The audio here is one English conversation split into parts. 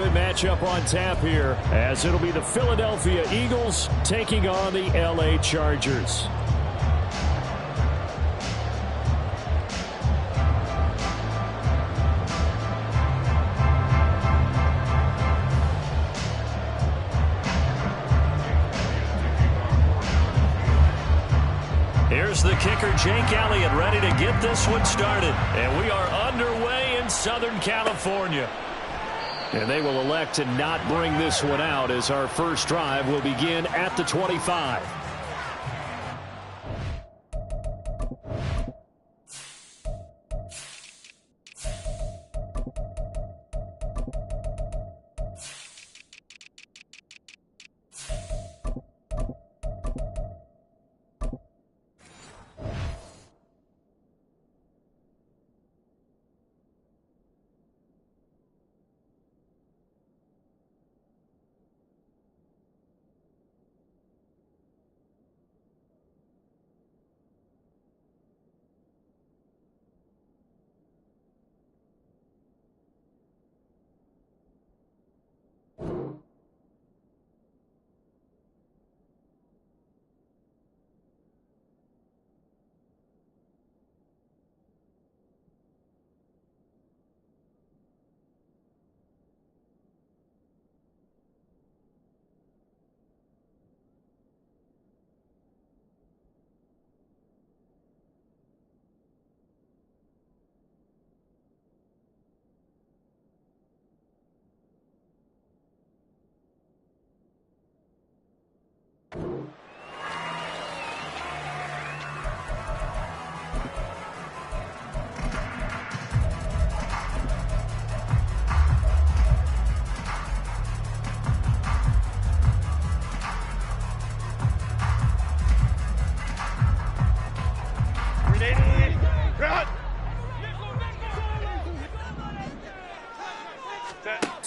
early matchup on tap here, as it'll be the Philadelphia Eagles taking on the LA Chargers. Here's the kicker, Jake Elliott, ready to get this one started. And we are underway in Southern California. And they will elect to not bring this one out, as our first drive will begin at the 25.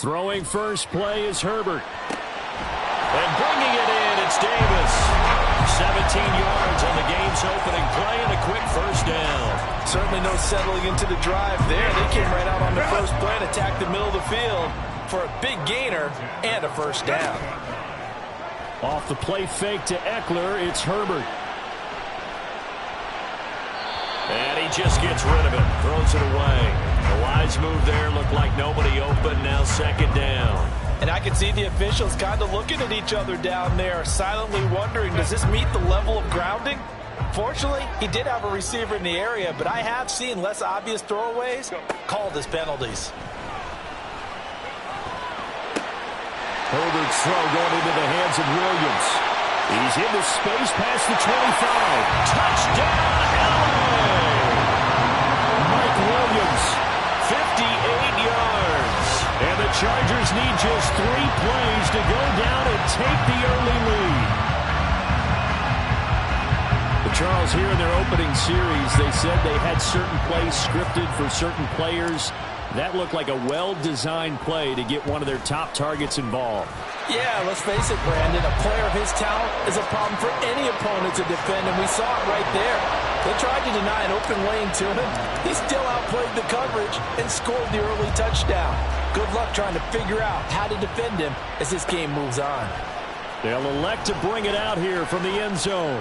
Throwing first play is Herbert. And bringing it in, it's Davis. 17 yards on the game's opening play and a quick first down. Certainly no settling into the drive there. They came right out on the first play and attacked the middle of the field for a big gainer and a first down. Off the play fake to Eckler, it's Herbert. And he just gets rid of it, throws it away. The wise move there, looked like nobody open, now second down. And I can see the officials kind of looking at each other down there, silently wondering, does this meet the level of grounding? Fortunately, he did have a receiver in the area, but I have seen less obvious throwaways called as penalties. Herbert's throw going into the hands of Williams. He's into space past the 25. Touchdown, LA! Mike Williams, 58 yards. And the Chargers need just 3 plays to go down and take the early lead. But Charles, here in their opening series, they said they had certain plays scripted for certain players. That looked like a well-designed play to get one of their top targets involved. Yeah, let's face it, Brandon. A player of his talent is a problem for any opponent to defend, and we saw it right there. They tried to deny an open lane to him. He still outplayed the coverage and scored the early touchdown. Good luck trying to figure out how to defend him as this game moves on. They'll elect to bring it out here from the end zone.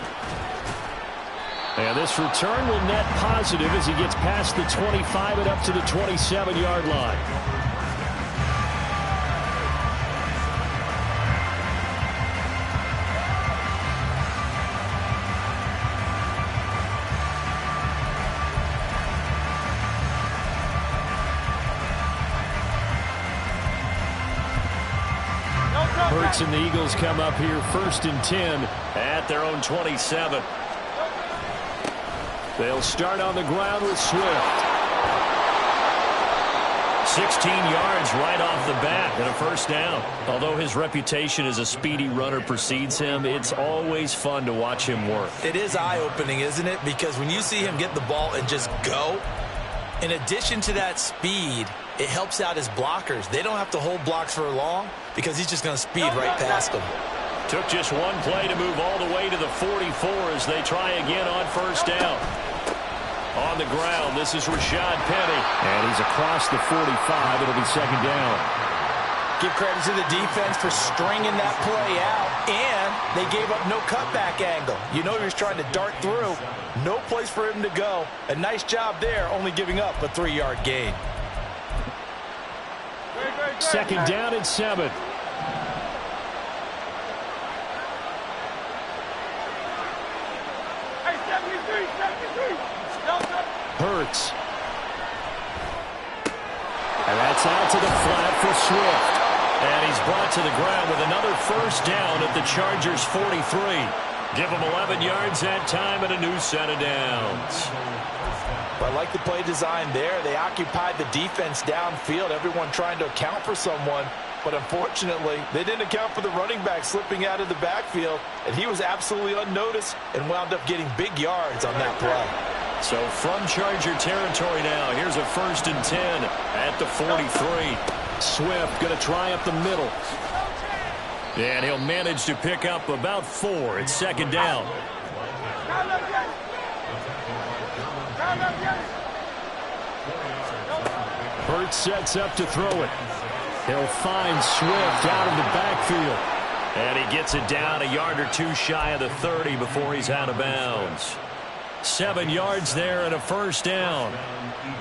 And this return will net positive as he gets past the 25 and up to the 27-yard line. Hurts and the Eagles come up here 1st and 10 at their own 27. They'll start on the ground with Swift. 16 yards right off the bat and a first down. Although his reputation as a speedy runner precedes him, it's always fun to watch him work. It is eye-opening, isn't it? Because when you see him get the ball and just go, in addition to that speed, it helps out his blockers. They don't have to hold blocks for long because he's just going to speed right past them. Took just one play to move all the way to the 44 as they try again on first down. On the ground, this is Rashad Penny. And he's across the 45. It'll be second down. Give credit to the defense for stringing that play out, and they gave up no cutback angle. You know he was trying to dart through. No place for him to go. A nice job there, only giving up a 3-yard gain. Second down and 7. Hurts. And that's out to the flat for Swift. And he's brought to the ground with another first down at the Chargers' 43. Give him 11 yards that time and a new set of downs. Well, I like the play design there. They occupied the defense downfield, everyone trying to account for someone. But unfortunately, they didn't account for the running back slipping out of the backfield, and he was absolutely unnoticed and wound up getting big yards on that play. So from Charger territory now, here's a 1st and 10 at the 43. Swift going to try up the middle. And he'll manage to pick up about 4. It's second down. Hurts sets up to throw it. He'll find Swift out of the backfield. And he gets it down a yard or 2 shy of the 30 before he's out of bounds. 7 yards there and a first down.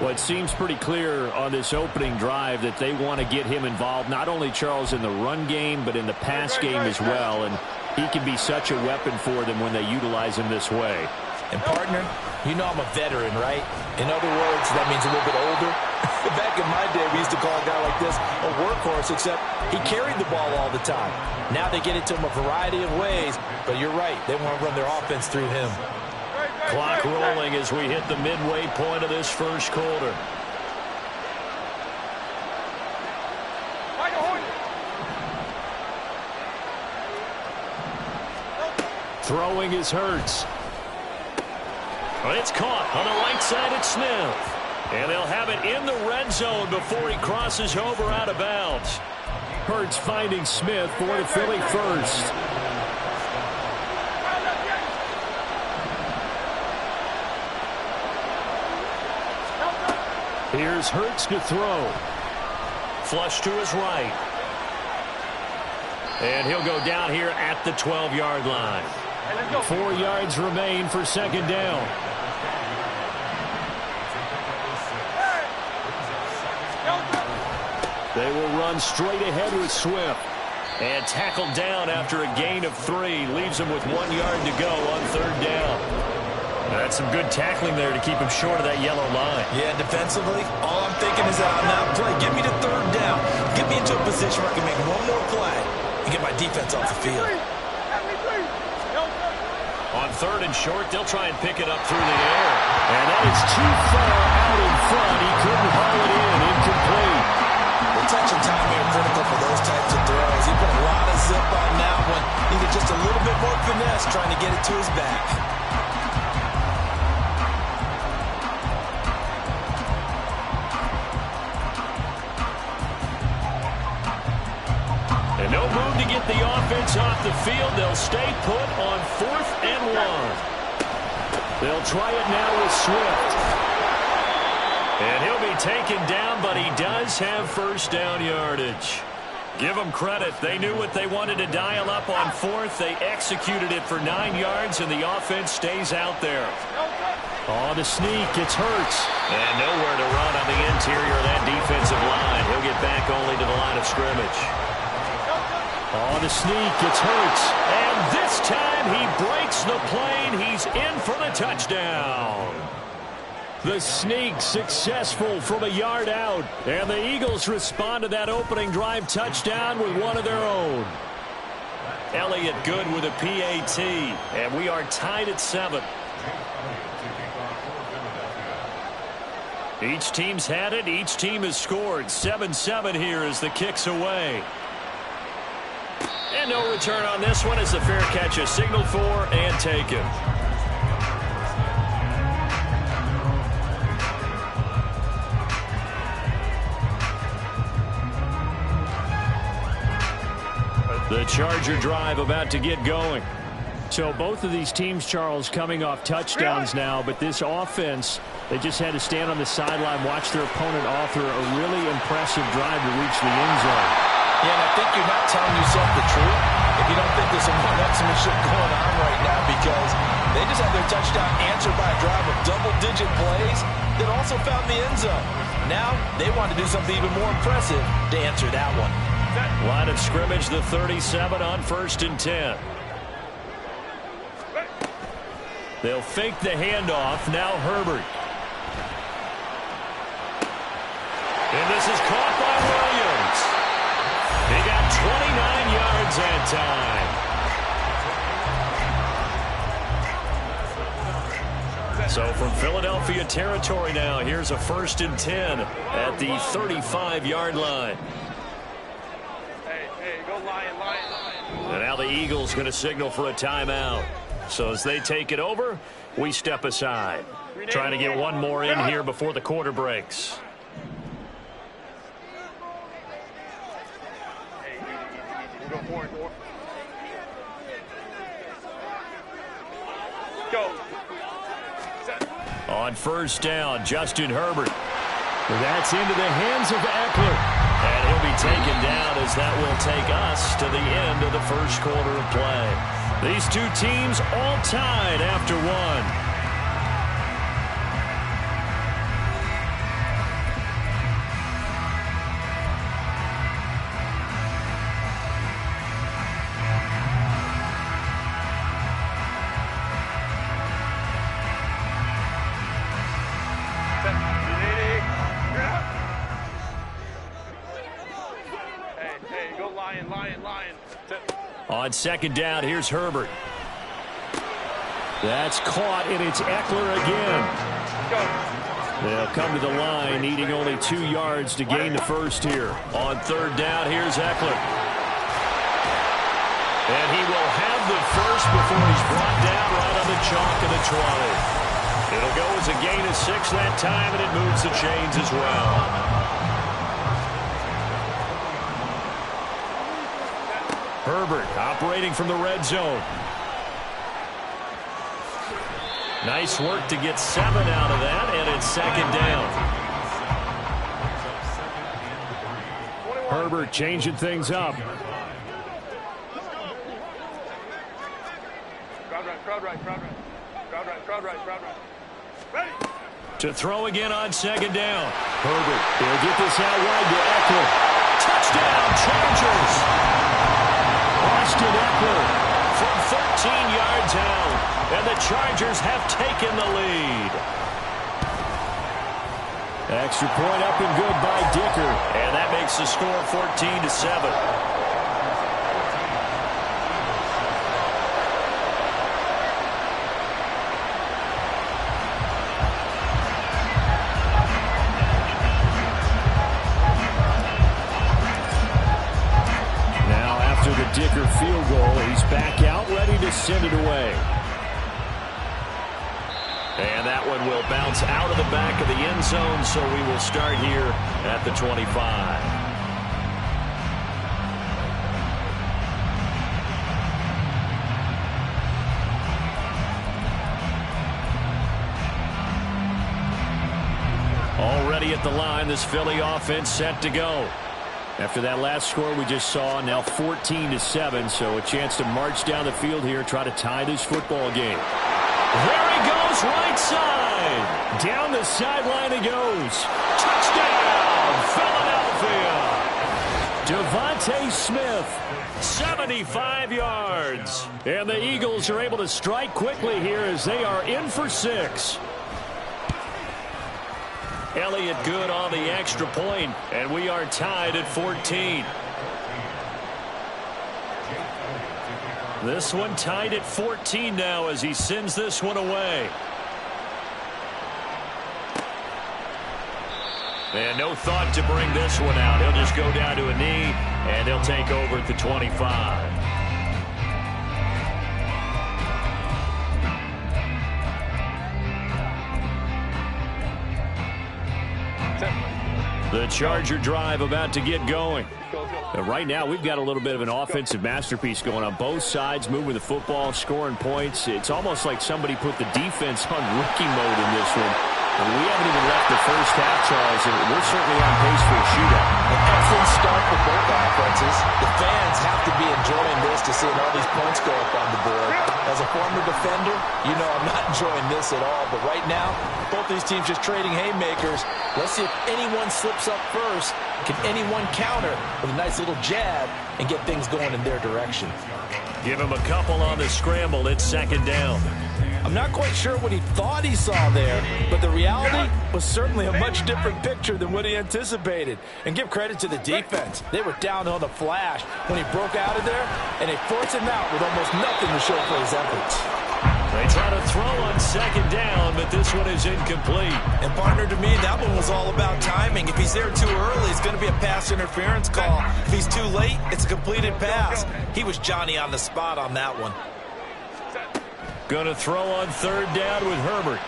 Well, it seems pretty clear on this opening drive that they want to get him involved, not only, Charles, in the run game, but in the pass game as well. And he can be such a weapon for them when they utilize him this way. And, partner, you know I'm a veteran, right? In other words, that means a little bit older. Back in my day, we used to call a guy like this a workhorse, except he carried the ball all the time. Now they get it to him a variety of ways, but you're right. They want to run their offense through him. Clock rolling as we hit the midway point of this first quarter. Throwing is Hurts. Well, it's caught on the right side at Smith. And they'll have it in the red zone before he crosses over out of bounds. Hurts finding Smith for the Philly first. Here's Hurts to throw. Flush to his right. And he'll go down here at the 12-yard line. 4 yards remain for second down. They will run straight ahead with Swift. And tackled down after a gain of 3. Leaves him with 1 yard to go on third down. That's some good tackling there to keep him short of that yellow line. Yeah, defensively, all I'm thinking is that on that play, get me to third down. Get me into a position where I can make one more play and get my defense off the field. On third and short, they'll try and pick it up through the air. And that is too far out in front. He couldn't haul it in. Incomplete. The touch and time here critical for those types of throws. He put a lot of zip on that one. Needed just a little bit more finesse trying to get it to his back. And no move to get the offense off the field. They'll stay put on 4th and 1. They'll try it now with Swift. And he'll be taken down, but he does have first down yardage. Give them credit. They knew what they wanted to dial up on 4th. They executed it for 9 yards, and the offense stays out there. On the sneak, it's Hurts. And nowhere to run on the interior of that defensive line. He'll get back only to the line of scrimmage. On the sneak, it's Hurts. And this time he breaks the plane. He's in for the touchdown. The sneak successful from a yard out. And the Eagles respond to that opening drive touchdown with one of their own. Elliott good with a PAT. And we are tied at 7. Each team's had it. Each team has scored. 7-7 here as the kick's away. And no return on this one as the fair catch is signaled for and taken. The Charger drive about to get going. So both of these teams, Charles, coming off touchdowns now, but this offense, they just had to stand on the sideline, watch their opponent author a really impressive drive to reach the end zone. Yeah, and I think you're not telling yourself the truth if you don't think there's some one-upsmanship going on right now, because they just had their touchdown answered by a drive of double-digit plays that also found the end zone. Now they want to do something even more impressive to answer that one. Line of scrimmage, the 37 on 1st and 10. They'll fake the handoff. Now Herbert. And this is caught by Williams. They got 29 yards that time. So from Philadelphia territory now, here's a 1st and 10 at the 35-yard line. Hey, go Lion. And now the Eagles going to signal for a timeout. So as they take it over, we step aside. Trying to get one more in here before the quarter breaks. Go forward. Go. On 1st down, Justin Herbert. That's into the hands of Eckler. And he'll be taken down as that will take us to the end of the first quarter of play. These two teams all tied after one. Hey, go Lion. On 2nd down, here's Herbert. That's caught, and it's Eckler again. They'll come to the line, needing only 2 yards to gain the first here. On 3rd down, here's Eckler. And he will have the first before he's brought down right on the chalk of the 20. It'll go as a gain of 6 that time, and it moves the chains as well. Herbert operating from the red zone. Nice work to get 7 out of that, and it's 2nd down. Herbert changing things up. Crowd right. Ready. To throw again on 2nd down. Herbert, they'll get this out wide to Eckler. Touchdown, Chargers! Austin Eckler from 13 yards out, and the Chargers have taken the lead. Extra point up and good by Dicker, and that makes the score 14-7. Dicker field goal. He's back out, ready to send it away. And that one will bounce out of the back of the end zone, so we will start here at the 25. Already at the line, this Philly offense set to go. After that last score we just saw, now 14-7, so a chance to march down the field here, try to tie this football game. There he goes, right side. Down the sideline he goes. Touchdown, Philadelphia. Devontae Smith, 75 yards. And the Eagles are able to strike quickly here as they are in for 6. Elliott good on the extra point, and we are tied at 14. This one tied at 14 now as he sends this one away. And no thought to bring this one out. He'll just go down to a knee, and he'll take over at the 25. The Charger drive about to get going. Right now, we've got a little bit of an offensive masterpiece going on both sides, moving the football, scoring points. It's almost like somebody put the defense on rookie mode in this one. We haven't even left the first half, Charles, and we're certainly on pace for a shootout. An excellent start for both offenses. The fans have to be enjoying this to seeing all these points go up on the board. As a former defender, you know I'm not enjoying this at all. But right now, both these teams just trading haymakers. Let's see if anyone slips up first. Can anyone counter with a nice little jab and get things going in their direction? Give him a couple on the scramble. It's second down. I'm not quite sure what he thought he saw there, but the reality was certainly a much different picture than what he anticipated. And give credit to the defense. They were down on the flash when he broke out of there, and they forced him out with almost nothing to show for his efforts. They try to throw on second down, but this one is incomplete. And partner, to me, that one was all about timing. If he's there too early, it's going to be a pass interference call. If he's too late, it's a completed pass. He was Johnny on the spot on that one. Going to throw on third down with Herbert.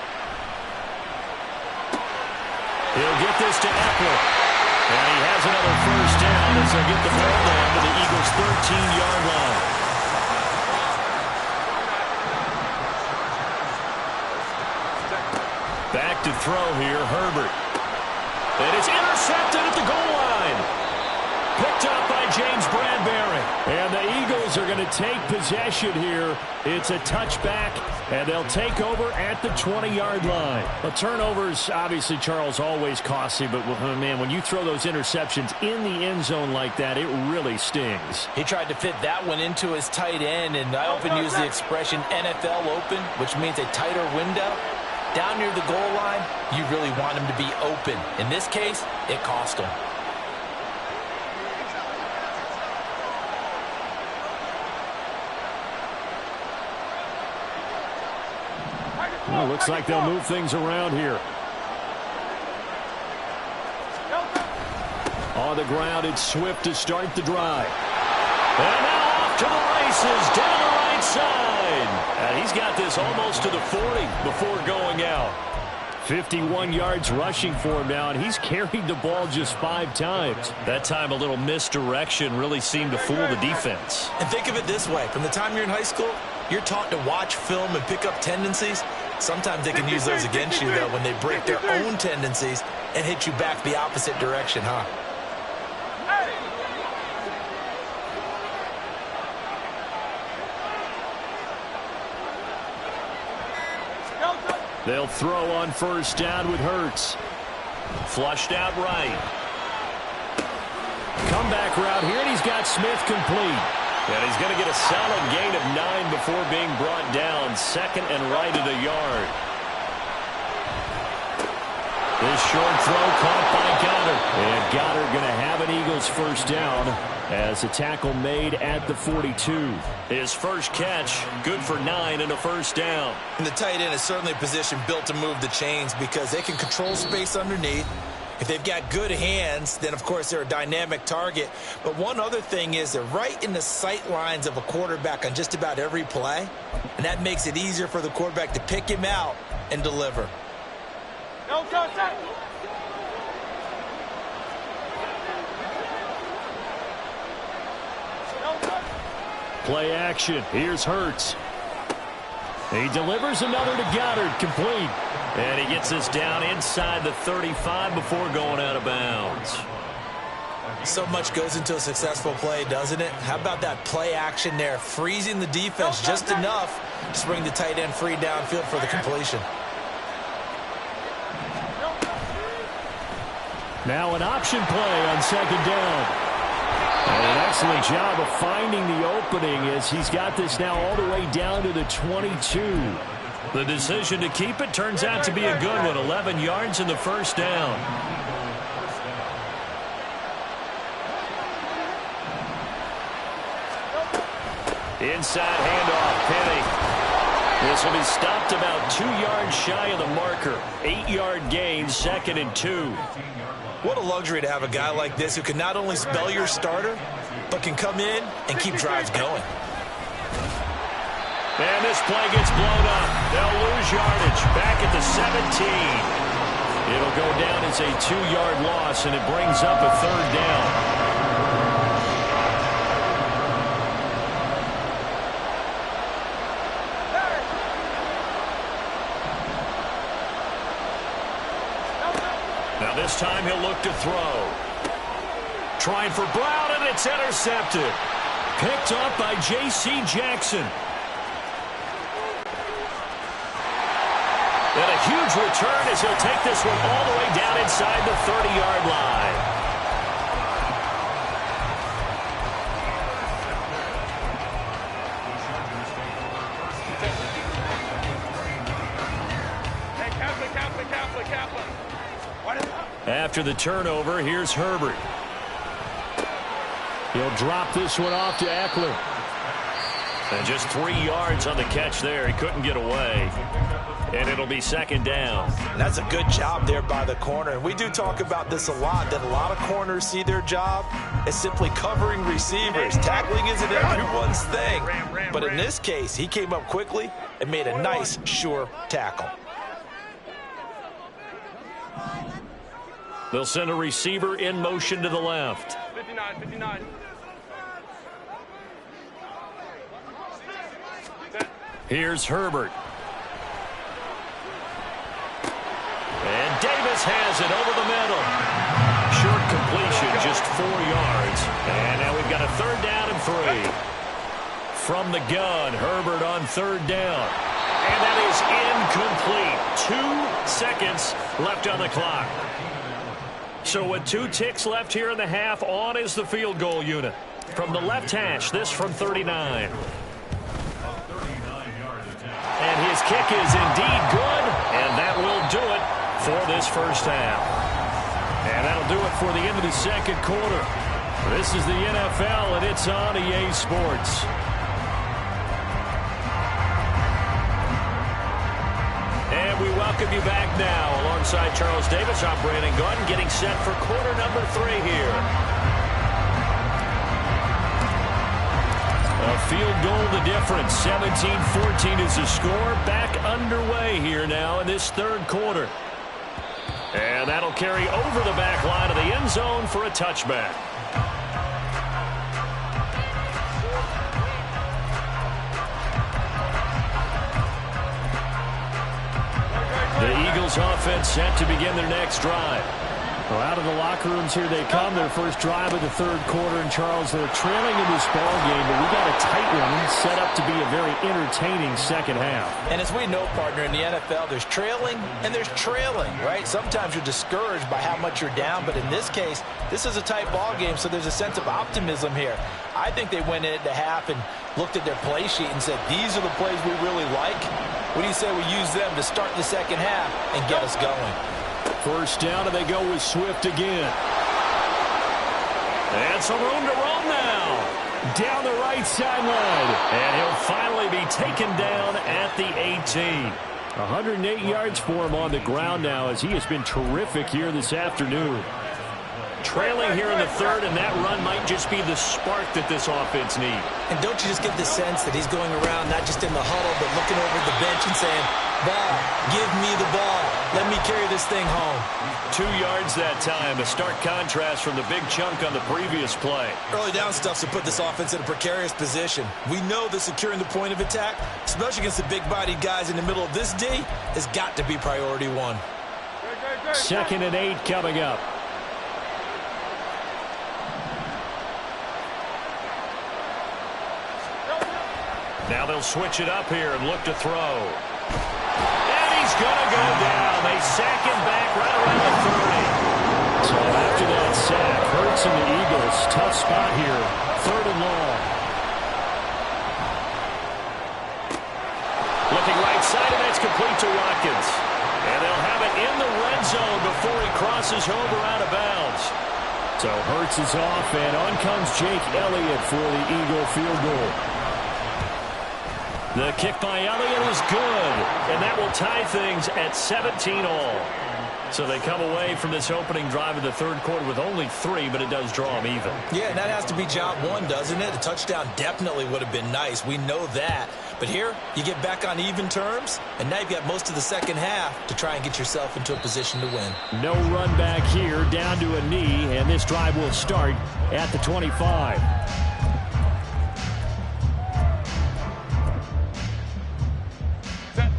He'll get this to Eckler. And he has another first down as they'll get the ball down to the Eagles' 13-yard line. Back to throw here, Herbert. And it's intercepted at the goal line. Picked up by James Bradbury. And the Eagles are going to take possession here. It's a touchback, and they'll take over at the 20-yard line. The turnovers, obviously, Charles, always costly, but, man, when you throw those interceptions in the end zone like that, it really stings. He tried to fit that one into his tight end, and I often use the expression NFL open, which means a tighter window. Down near the goal line, you really want him to be open. In this case, it cost him. Well, looks like they'll move things around here. On the ground, it's Swift to start the drive. And now off to the races, down the right side. And he's got this almost to the 40 before going out. 51 yards rushing for him now, and he's carried the ball just 5 times. That time a little misdirection really seemed to fool the defense. And think of it this way. From the time you're in high school, you're taught to watch film and pick up tendencies. Sometimes they can use those against you, though, when they break their own tendencies and hit you back the opposite direction, huh? They'll throw on first down with Hurts. Flushed out right. Comeback route here, and he's got Smith complete. And he's going to get a solid gain of 9 before being brought down. Second and right at a yard. This short throw caught by Goddard. And Goddard going to have an Eagles first down as a tackle made at the 42. His first catch, good for 9 and a first down. And the tight end is certainly a position built to move the chains because they can control space underneath. If they've got good hands, then, of course, they're a dynamic target. But one other thing is they're right in the sight lines of a quarterback on just about every play. And that makes it easier for the quarterback to pick him out and deliver. No contact. Play action. Here's Hurts. He delivers another to Goddard, complete. And he gets this down inside the 35 before going out of bounds. So much goes into a successful play, doesn't it? How about that play action there, freezing the defense just enough to bring the tight end free downfield for the completion. Now an option play on second down. And an excellent job of finding the opening as he's got this now all the way down to the 22. The decision to keep it turns out to be a good one. 11 yards in the first down. Inside handoff, Penny. This will be stopped about 2 yards shy of the marker. 8-yard gain, 2nd and 2. What a luxury to have a guy like this who can not only spell your starter, but can come in and keep drives going. And this play gets blown up. They'll lose yardage back at the 17. It'll go down as a 2-yard loss, and it brings up a third down. This time he'll look to throw. Trying for Brown, and it's intercepted. Picked up by J.C. Jackson. And a huge return as he'll take this one all the way down inside the 30-yard line. After the turnover, here's Herbert. He'll drop this one off to Eckler. And just 3 yards on the catch there. He couldn't get away. And it'll be second down. And that's a good job there by the corner. And we do talk about this a lot, that a lot of corners see their job as simply covering receivers. Tackling isn't everyone's thing. But in this case, he came up quickly and made a nice, sure tackle. They'll send a receiver in motion to the left. 59. Here's Herbert. And Davis has it over the middle. Short completion, just 4 yards. And now we've got a third down and 3. From the gun, Herbert on third down. And that is incomplete. 2 seconds left on the clock. So with 2 ticks left here in the half, on is the field goal unit. From the left hash, this from 39. And his kick is indeed good, and that will do it for this first half. And that'll do it for the end of the second quarter. This is the NFL, and it's on EA Sports. And we welcome you back now. Alongside Charles Davis, I'm Brandon Gaudin, getting set for quarter number 3 here. A field goal the difference. 17-14 is the score. Back underway here now in this third quarter. And that'll carry over the back line of the end zone for a touchback. The Eagles offense set to begin their next drive. Well, out of the locker rooms here they come. Their first drive of the third quarter. And Charles, they're trailing in this ball game, but we got a tight one set up to be a very entertaining second half. And as we know, partner, in the NFL, there's trailing and there's trailing, right? Sometimes you're discouraged by how much you're down, but in this case, this is a tight ball game, so there's a sense of optimism here. I think they went into half and looked at their play sheet and said, these are the plays we really like. What do you say we use them to start the second half and get us going? First down, and they go with Swift again. And some room to roam now. Down the right sideline. And he'll finally be taken down at the 18. 108 yards for him on the ground now, as he has been terrific here this afternoon. Trailing here in the third, and that run might just be the spark that this offense needs. And don't you just get the sense that he's going around not just in the huddle, but looking over the bench and saying, ball, give me the ball. Let me carry this thing home. 2 yards that time, a stark contrast from the big chunk on the previous play. Early down stuff to put this offense in a precarious position. We know that securing the point of attack, especially against the big-bodied guys in the middle of this D, has got to be priority 1. Second and 8 coming up. Now they'll switch it up here and look to throw. And he's going to go down. They sack him back right around the 30. So after that sack, Hurts and the Eagles, tough spot here. Third and long. Looking right side, and that's complete to Watkins. And they'll have it in the red zone before he crosses over out of bounds. So Hurts is off, and on comes Jake Elliott for the Eagle field goal. The kick by Elliott is good, and that will tie things at 17 all. So they come away from this opening drive of the third quarter with only 3, but it does draw them even. Yeah, and that has to be job 1, doesn't it? A touchdown definitely would have been nice. We know that. But here, you get back on even terms, and now you've got most of the second half to try and get yourself into a position to win. No run back here, down to a knee, and this drive will start at the 25.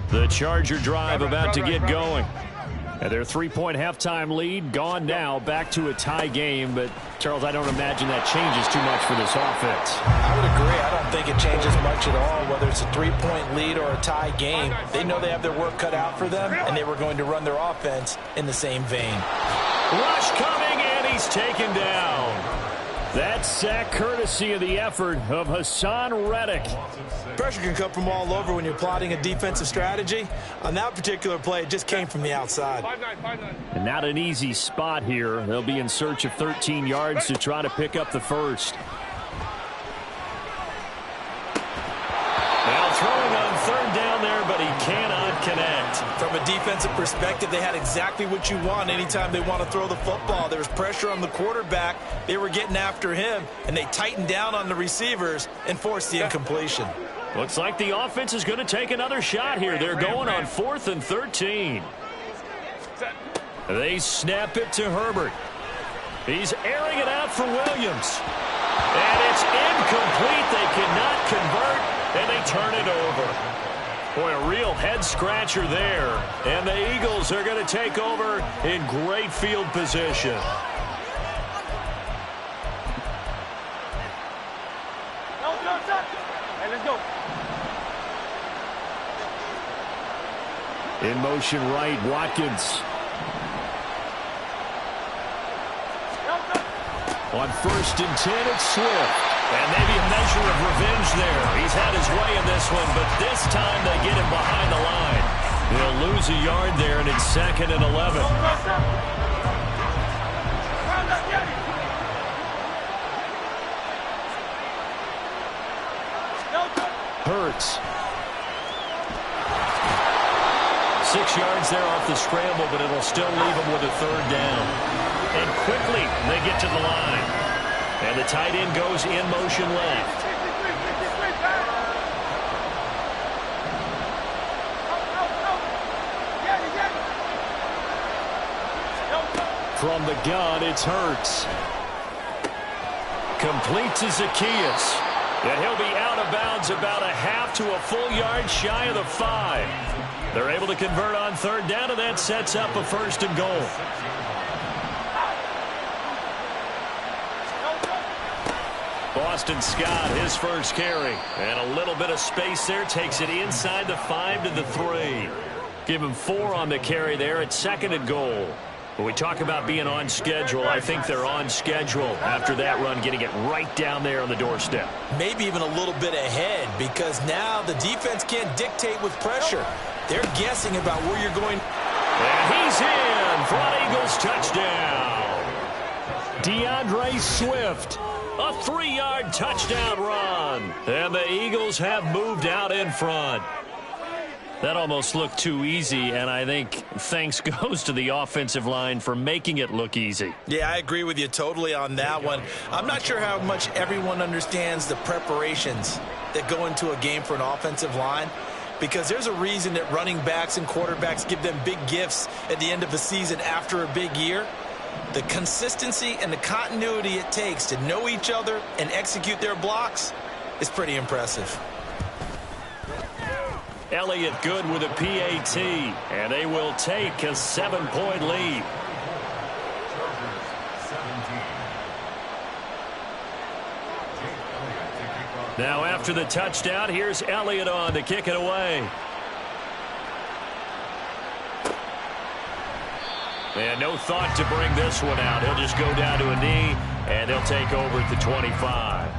The Charger drive about to get going. And their three-point halftime lead gone now, back to a tie game. But, Charles, I don't imagine that changes too much for this offense. I would agree. I don't think it changes much at all, whether it's a three-point lead or a tie game. They know they have their work cut out for them, and they were going to run their offense in the same vein. Rush coming, and he's taken down. That sack courtesy of the effort of Hassan Reddick. Pressure can come from all over when you're plotting a defensive strategy. On that particular play, it just came from the outside. 5-9. And not an easy spot here. They'll be in search of 13 yards to try to pick up the first. Now throwing on third down there, but he cannot connect. From a defensive perspective, they had exactly what you want anytime they want to throw the football. There was pressure on the quarterback. They were getting after him, and they tightened down on the receivers and forced the incompletion. Looks like the offense is going to take another shot here. They're going on 4th and 13. They snap it to Herbert. He's airing it out for Williams. And it's incomplete. They cannot convert, and they turn it over. Boy, a real head-scratcher there. And the Eagles are going to take over in great field position. Hey, let's go. In motion right, Watkins. On 1st and 10, it's Swift. And maybe a measure of revenge there. He's had his way in this one, but this time they get him behind the line. They'll lose a yard there, and it's 2nd and 11. Hurts. 6 yards there off the scramble, but it'll still leave him with a third down. And quickly they get to the line. And the tight end goes in motion left. From the gun, it's Hurts. Complete to Zacchaeus. And he'll be out of bounds about a half to a full yard shy of the 5. They're able to convert on third down, and that sets up a 1st and goal. Boston Scott, his first carry. And a little bit of space there, takes it inside the 5 to the 3. Give him 4 on the carry there at 2nd and goal. When we talk about being on schedule, I think they're on schedule after that run, getting it right down there on the doorstep. Maybe even a little bit ahead, because now the defense can't dictate with pressure. They're guessing about where you're going. And he's in for an Eagles touchdown. DeAndre Swift, a 3-yard touchdown run. And the Eagles have moved out in front. That almost looked too easy, and I think thanks goes to the offensive line for making it look easy. Yeah, I agree with you totally on that one. I'm not sure how much everyone understands the preparations that go into a game for an offensive line, because there's a reason that running backs and quarterbacks give them big gifts at the end of the season after a big year. The consistency and the continuity it takes to know each other and execute their blocks is pretty impressive. Elliott good with a PAT, and they will take a 7-point lead. Now after the touchdown, here's Elliott on to kick it away. And no thought to bring this one out. He'll just go down to a knee, and he'll take over at the 25.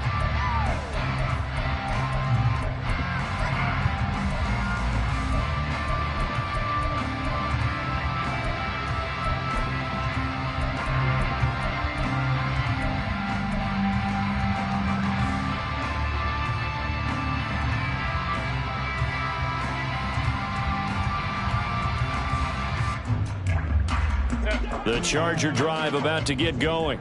The Charger drive about to get going.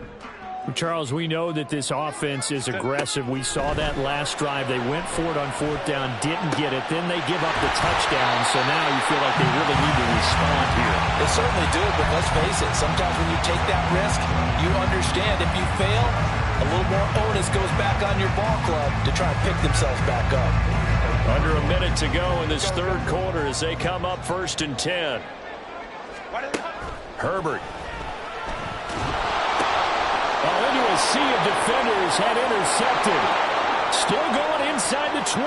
Charles, we know that this offense is aggressive. We saw that last drive. They went for it on 4th down, didn't get it. Then they give up the touchdown, so now you feel like they really need to respond here. They certainly do, but let's face it, sometimes when you take that risk, you understand if you fail, a little more onus goes back on your ball club to try and pick themselves back up. Under a minute to go in this third quarter as they come up 1st and 10. Herbert. Into a sea of defenders, had intercepted. Still going inside the 20.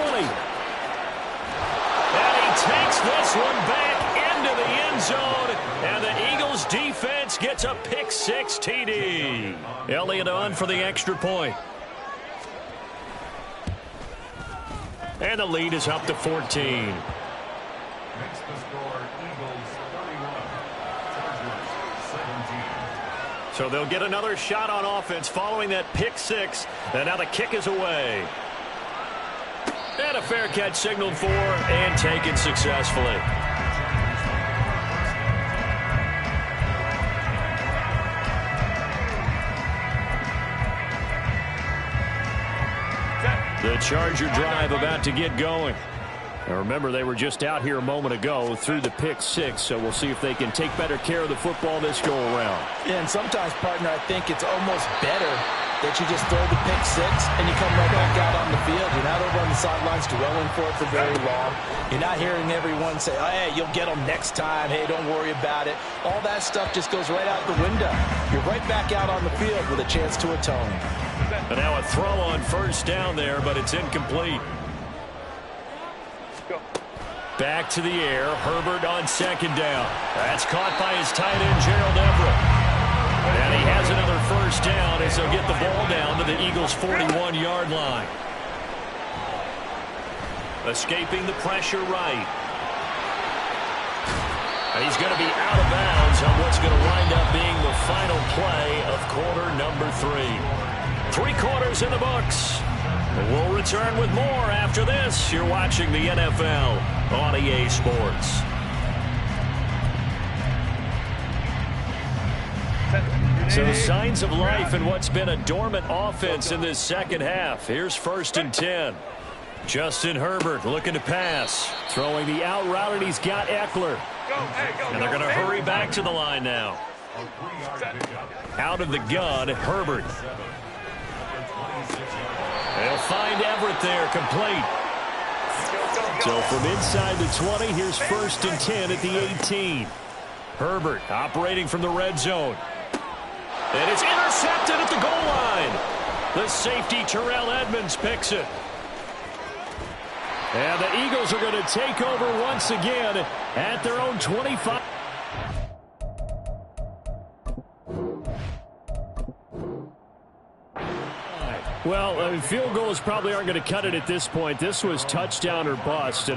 And he takes this one back into the end zone. And the Eagles defense gets a pick six TD. Elliott on for the extra point. And the lead is up to 14. Makes the score Eagles 31, Chargers 17. So they'll get another shot on offense following that pick six. And now the kick is away. And a fair catch signaled for and taken successfully. The Charger drive about to get going. Now remember, they were just out here a moment ago through the pick six, so we'll see if they can take better care of the football this go around. Yeah, and sometimes, partner, I think it's almost better that you just throw the pick six and you come right back out on the field. You're not over on the sidelines dwelling for it for very long. You're not hearing everyone say, oh, hey, you'll get them next time. Hey, don't worry about it. All that stuff just goes right out the window. You're right back out on the field with a chance to atone. And now a throw on first down there, but it's incomplete. Back to the air. Herbert on second down. That's caught by his tight end, Gerald Everett. And he has another first down as they'll get the ball down to the Eagles' 41-yard line. Escaping the pressure right. And he's going to be out of bounds on what's going to wind up being the final play of quarter number 3. 3 quarters in the books. We'll return with more after this. You're watching the NFL on EA Sports. So signs of life in what's been a dormant offense in this second half. Here's 1st and 10. Justin Herbert looking to pass. Throwing the out route, and he's got Eckler. And they're going to hurry back to the line now. Out of the gun, Herbert. They'll find Everett there, complete. So from inside the 20, here's 1st and 10 at the 18. Herbert operating from the red zone. And it's intercepted at the goal line. The safety, Terrell Edmonds, picks it. And the Eagles are going to take over once again at their own 25. Well, field goals probably aren't going to cut it at this point. This was touchdown or bust.